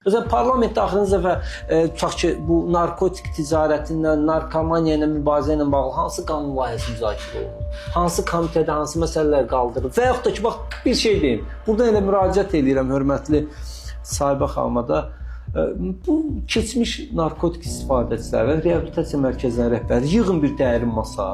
Özəlliklə parlamentdə axırıncı dəfə tutaq ki, bu narkotik ticarətindən, narkomaniya ilə mübarizə ilə bağlı hansı qanun layihəsi müzakirə olunur? Hansı komitədə hansı məsələlər qaldırılır? Və yaxud da ki, bax bir şey deyim. Burada elə müraciət edirəm hörmətli Sahibə xanıma da. Bu keçmiş narkotik istifadəçiləri, reabilitasiya mərkəzlərinin rəhbərləri yığın bir dərin masa.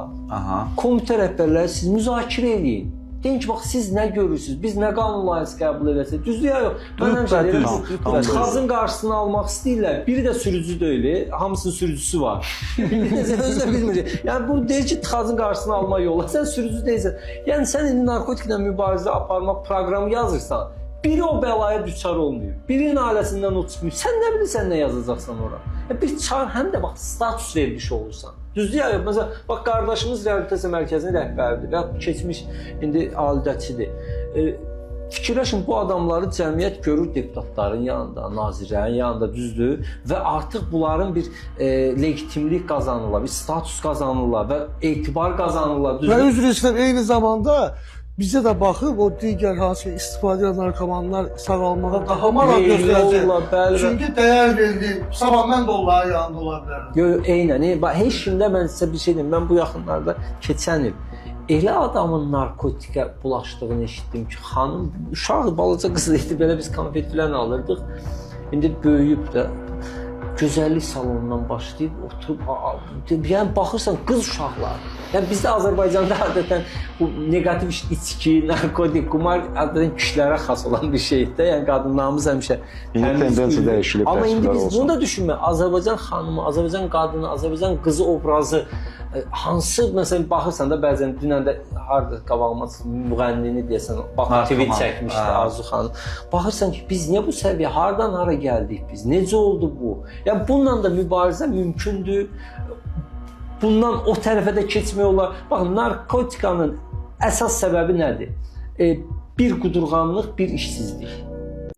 Komitə rəhbərləri siz müzakirə edin. Deyin ki, bax siz nə görürsünüz? Biz nə qanun layihəsi qəbul edəcək? Düzdür ya yox? Mən həmişə deyirəm, xazın qarşısını almaq istəyirlər. Biri də sürücü deyil, hamısının sürücüsü var. Özü də bilmir. Yəni bu deyir ki, xazın qarşısını almaq yolu. Sən sürücü deyilsən. Yəni sən indi narkotiklə mübarizə aparmaq proqramı yazırsan, biri o bəlaya düçar olmuyor. Birinin ailəsindən o çıxmıyor. Sən nə bilirsən nə yazacaqsan ora? Bir çağır, həm də bax status vermiş olursan. Düzdür ya yox? Məsələn, bax qardaşımız reabilitasiya mərkəzinin rəhbəridir və keçmiş indi alidəçidir. Fikirləşin, bu adamları cəmiyyət görür deputatların yanında, nazirlərin yanında, düzdür? Və artıq bunların bir legitimlik qazanırlar, bir status qazanırlar və etibar qazanırlar, düzdür? Və üzr istəyirəm, eyni zamanda bizə də baxıb o digər hansı istifadə edən narkomanlar sağalmağa daha maraq göstərəcək. Çünki dəyər verdi. Sabah mən də onların yanında ola bilərəm. Yox, eynən. Heç kimdə mən sizə bir şey deyim. Mən bu yaxınlarda keçən il elə adamın narkotikə bulaşdığını eşitdim ki, xanım uşaq balaca qız idi, belə biz konfet filan alırdıq. İndi böyüyüb də gözəllik salonundan başlayıb oturub, yəni baxırsan qız uşaqlar. Yəni bizdə Azərbaycanda adətən bu negativ içki, narkotik, qumar adətən kişilərə xas olan bir şeydir. Yəni qadınlarımız həmişə tendensiya dəyişilib. Amma indi biz bunu da düşünmə. Azərbaycan xanımı, Azərbaycan qadını, Azərbaycan qızı obrazı hansı, məsələn baxırsan da bəzən dünən də harda qabağıma müğənnini deyəsən, bax tweet çəkmişdi Arzu xanım. Baxırsan ki, biz niyə bu səviyyə, hardan hara gəldik biz? Necə oldu bu? Yəni bununla da mübarizə mümkündür. Bundan o tərəfə də keçmək olar. Baxın, narkotikanın əsas səbəbi nədir? Bir qudurğanlıq, bir işsizlik.